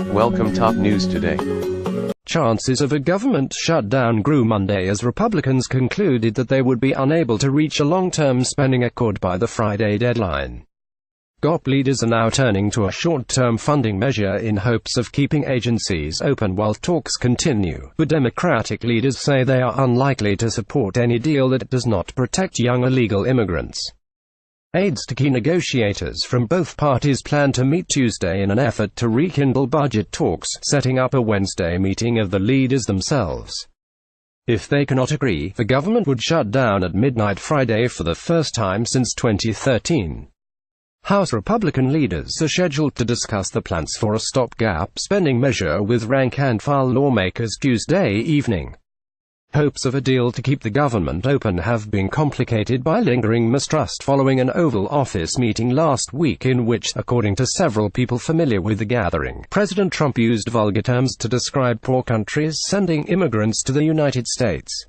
Welcome top news today. Chances of a government shutdown grew Monday as Republicans concluded that they would be unable to reach a long-term spending accord by the Friday deadline. GOP leaders are now turning to a short-term funding measure in hopes of keeping agencies open while talks continue, but Democratic leaders say they are unlikely to support any deal that does not protect young illegal immigrants. Aides to key negotiators from both parties plan to meet Tuesday in an effort to rekindle budget talks, setting up a Wednesday meeting of the leaders themselves. If they cannot agree, the government would shut down at midnight Friday for the first time since 2013. House Republican leaders are scheduled to discuss the plans for a stopgap spending measure with rank-and-file lawmakers Tuesday evening. Hopes of a deal to keep the government open have been complicated by lingering mistrust following an Oval Office meeting last week in which, according to several people familiar with the gathering, President Trump used vulgar terms to describe poor countries sending immigrants to the United States.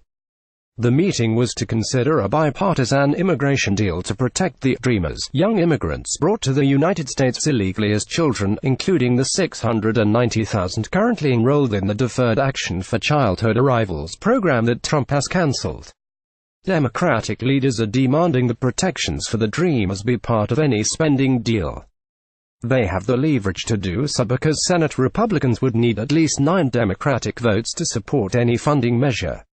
The meeting was to consider a bipartisan immigration deal to protect the dreamers, young immigrants brought to the United States illegally as children, including the 690,000 currently enrolled in the Deferred Action for Childhood Arrivals program that Trump has canceled. Democratic leaders are demanding the protections for the dreamers be part of any spending deal. They have the leverage to do so because Senate Republicans would need at least 9 Democratic votes to support any funding measure.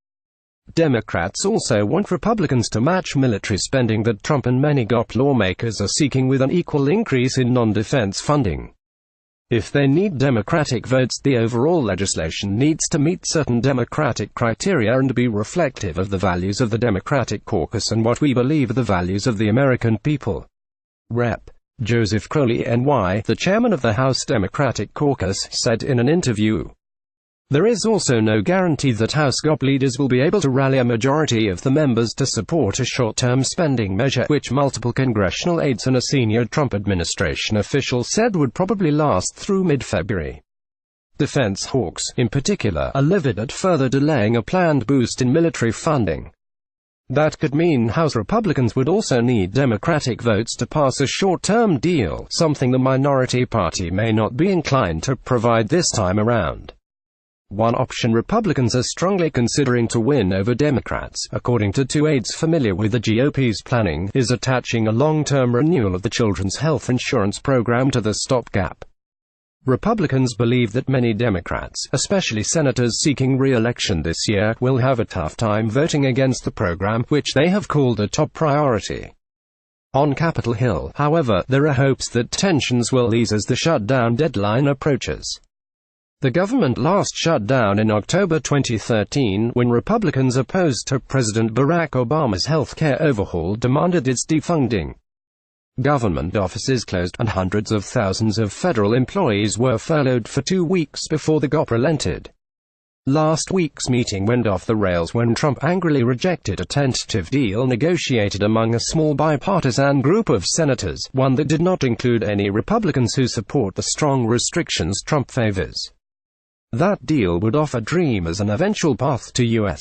Democrats also want Republicans to match military spending that Trump and many GOP lawmakers are seeking with an equal increase in non-defense funding. If they need Democratic votes, the overall legislation needs to meet certain Democratic criteria and be reflective of the values of the Democratic caucus and what we believe are the values of the American people. Rep. Joseph Crowley, NY, the chairman of the House Democratic Caucus, said in an interview, "There is also no guarantee that House GOP leaders will be able to rally a majority of the members to support a short-term spending measure, which multiple congressional aides and a senior Trump administration official said would probably last through mid-February. Defense hawks, in particular, are livid at further delaying a planned boost in military funding. That could mean House Republicans would also need Democratic votes to pass a short-term deal, something the minority party may not be inclined to provide this time around. One option Republicans are strongly considering to win over Democrats, according to 2 aides familiar with the GOP's planning, is attaching a long-term renewal of the Children's Health Insurance Program to the stopgap. Republicans believe that many Democrats, especially senators seeking re-election this year, will have a tough time voting against the program, which they have called a top priority. On Capitol Hill, however, there are hopes that tensions will ease as the shutdown deadline approaches. The government last shut down in October 2013 when Republicans opposed to President Barack Obama's health care overhaul demanded its defunding. Government offices closed, and hundreds of thousands of federal employees were furloughed for 2 weeks before the GOP relented. Last week's meeting went off the rails when Trump angrily rejected a tentative deal negotiated among a small bipartisan group of senators, one that did not include any Republicans who support the strong restrictions Trump favors. That deal would offer dreamers an eventual path to U.S.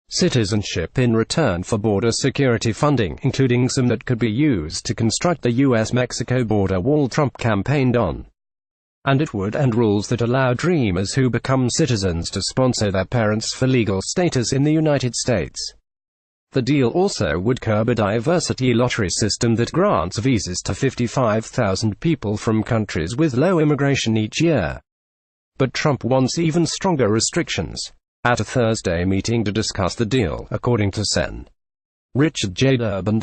citizenship in return for border security funding, including some that could be used to construct the U.S.-Mexico border wall Trump campaigned on. And it would end rules that allow dreamers who become citizens to sponsor their parents for legal status in the United States. The deal also would curb a diversity lottery system that grants visas to 55,000 people from countries with low immigration each year. But Trump wants even stronger restrictions. At a Thursday meeting to discuss the deal, according to Sen. Richard J. Durbin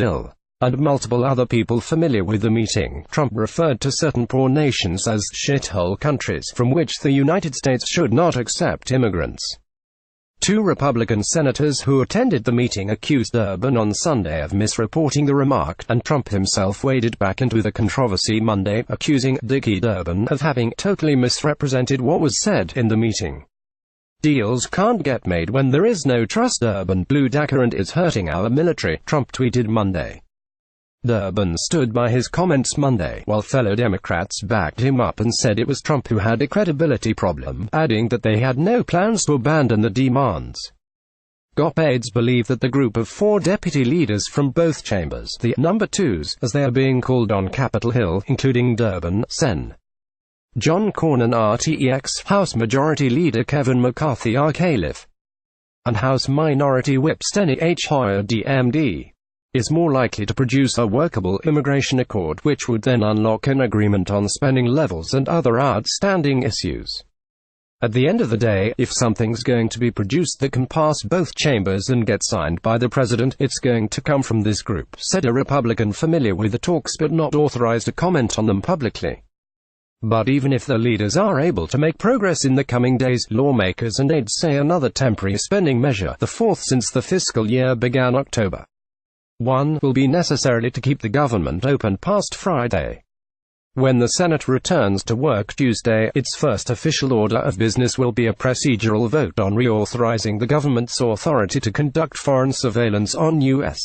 and multiple other people familiar with the meeting, Trump referred to certain poor nations as shithole countries from which the United States should not accept immigrants. 2 Republican senators who attended the meeting accused Durbin on Sunday of misreporting the remark, and Trump himself waded back into the controversy Monday, accusing Dickie Durbin of having totally misrepresented what was said in the meeting. "Deals can't get made when there is no trust. Durbin blew Daca and is hurting our military," Trump tweeted Monday. Durbin stood by his comments Monday, while fellow Democrats backed him up and said it was Trump who had a credibility problem, adding that they had no plans to abandon the demands. GOP aides believe that the group of 4 deputy leaders from both chambers, the number 2s, as they are being called on Capitol Hill, including Durbin, Sen. John Cornyn RTX, House Majority Leader Kevin McCarthy RKLIF, and House Minority Whip Steny H. Hoyer DMD, is more likely to produce a workable immigration accord which would then unlock an agreement on spending levels and other outstanding issues. At the end of the day, if something's going to be produced that can pass both chambers and get signed by the president, it's going to come from this group, said a Republican familiar with the talks but not authorized to comment on them publicly. But even if the leaders are able to make progress in the coming days, lawmakers and aides say another temporary spending measure, the fourth since the fiscal year began October 1, will be necessary to keep the government open past Friday. When the Senate returns to work Tuesday, its first official order of business will be a procedural vote on reauthorizing the government's authority to conduct foreign surveillance on U.S.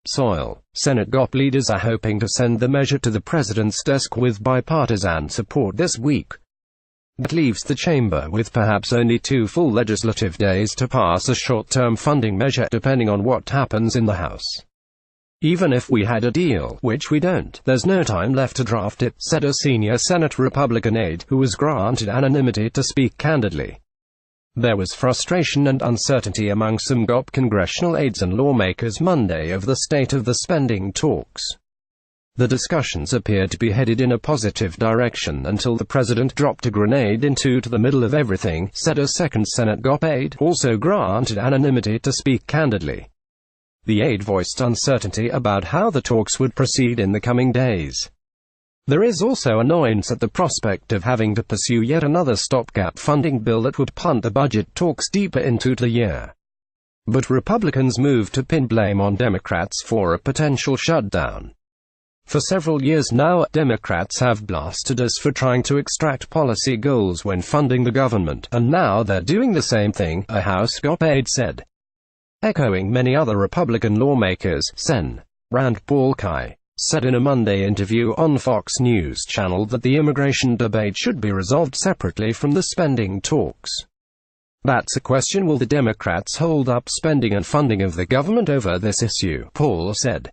soil. Senate GOP leaders are hoping to send the measure to the president's desk with bipartisan support this week. That leaves the chamber with perhaps only 2 full legislative days to pass a short-term funding measure, depending on what happens in the House. Even if we had a deal, which we don't, there's no time left to draft it, said a senior Senate Republican aide, who was granted anonymity to speak candidly. There was frustration and uncertainty among some GOP congressional aides and lawmakers Monday over the state of the spending talks. The discussions appeared to be headed in a positive direction until the president dropped a grenade into the middle of everything, said a second Senate GOP aide, also granted anonymity to speak candidly. The aide voiced uncertainty about how the talks would proceed in the coming days. There is also annoyance at the prospect of having to pursue yet another stopgap funding bill that would punt the budget talks deeper into the year. But Republicans moved to pin blame on Democrats for a potential shutdown. For several years now, Democrats have blasted us for trying to extract policy goals when funding the government, and now they're doing the same thing, a House GOP aide said. Echoing many other Republican lawmakers, Sen. Rand Paul said in a Monday interview on Fox News Channel that the immigration debate should be resolved separately from the spending talks. That's a question: will the Democrats hold up spending and funding of the government over this issue, Paul said.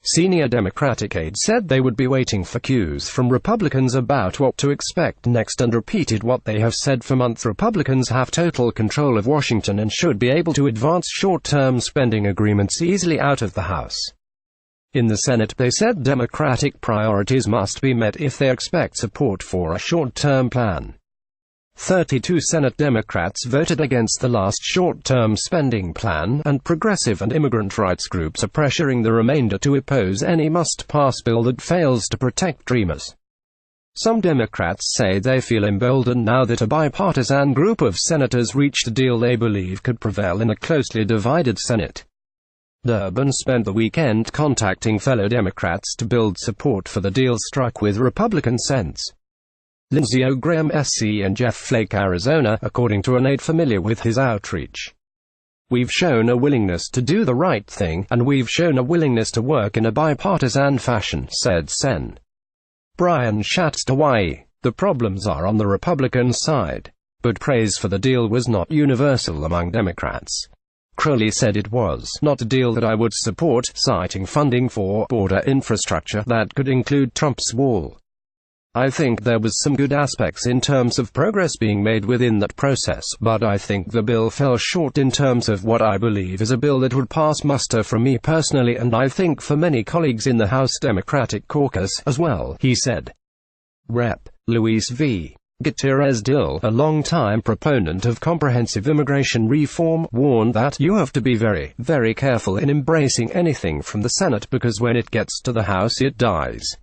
Senior Democratic aides said they would be waiting for cues from Republicans about what to expect next and repeated what they have said for months: Republicans have total control of Washington and should be able to advance short-term spending agreements easily out of the House. In the Senate, they said Democratic priorities must be met if they expect support for a short-term plan. 32 Senate Democrats voted against the last short-term spending plan, and progressive and immigrant rights groups are pressuring the remainder to oppose any must-pass bill that fails to protect dreamers. Some Democrats say they feel emboldened now that a bipartisan group of senators reached a deal they believe could prevail in a closely divided Senate. Durbin spent the weekend contacting fellow Democrats to build support for the deal struck with Republican Sens. Lindsey Graham SC and Jeff Flake Arizona, according to an aide familiar with his outreach. We've shown a willingness to do the right thing, and we've shown a willingness to work in a bipartisan fashion, said Sen. Brian Schatz Hawaii. The problems are on the Republican side, but praise for the deal was not universal among Democrats. Crowley said it was not a deal that I would support, citing funding for border infrastructure that could include Trump's wall. I think there was some good aspects in terms of progress being made within that process, but I think the bill fell short in terms of what I believe is a bill that would pass muster for me personally, and I think for many colleagues in the House Democratic caucus as well, he said. Rep. Luis V. Gutierrez-Dill, a long-time proponent of comprehensive immigration reform, warned that you have to be very, very careful in embracing anything from the Senate because when it gets to the House it dies.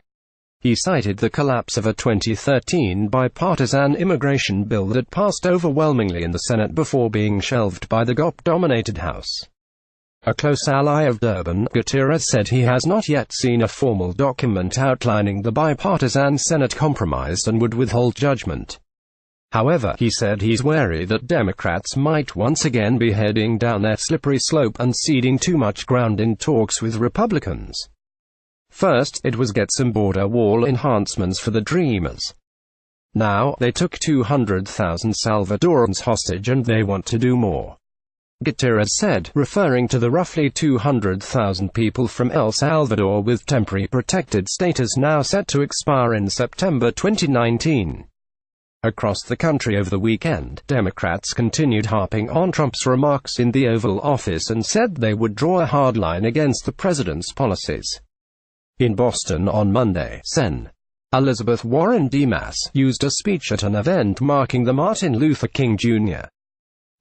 He cited the collapse of a 2013 bipartisan immigration bill that passed overwhelmingly in the Senate before being shelved by the GOP-dominated House. A close ally of Durbin, Gutierrez said he has not yet seen a formal document outlining the bipartisan Senate compromise and would withhold judgment. However, he said he's wary that Democrats might once again be heading down that slippery slope and ceding too much ground in talks with Republicans. First, it was get some border wall enhancements for the Dreamers. Now, they took 200,000 Salvadorans hostage and they want to do more. Gutierrez said, referring to the roughly 200,000 people from El Salvador with temporary protected status now set to expire in September 2019. Across the country over the weekend, Democrats continued harping on Trump's remarks in the Oval Office and said they would draw a hard line against the president's policies. In Boston on Monday, Sen. Elizabeth Warren Demas used a speech at an event marking the Martin Luther King Jr.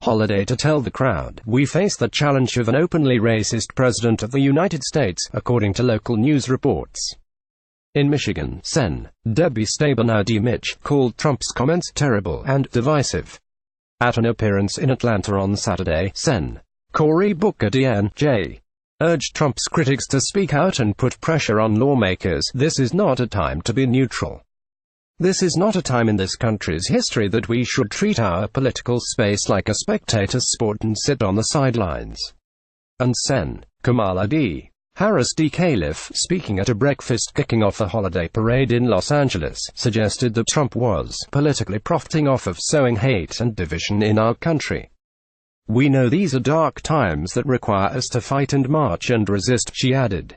holiday to tell the crowd, "We face the challenge of an openly racist president of the United States," according to local news reports. In Michigan, Sen. Debbie Stabenow Mitch called Trump's comments terrible and divisive. At an appearance in Atlanta on Saturday, Sen. Cory Booker D.J. urged Trump's critics to speak out and put pressure on lawmakers. "This is not a time to be neutral. This is not a time in this country's history that we should treat our political space like a spectator sport and sit on the sidelines." And Sen. Kamala D. Harris D. Califf, speaking at a breakfast kicking off a holiday parade in Los Angeles, suggested that Trump was politically profiting off of sowing hate and division in our country. "We know these are dark times that require us to fight and march and resist," she added.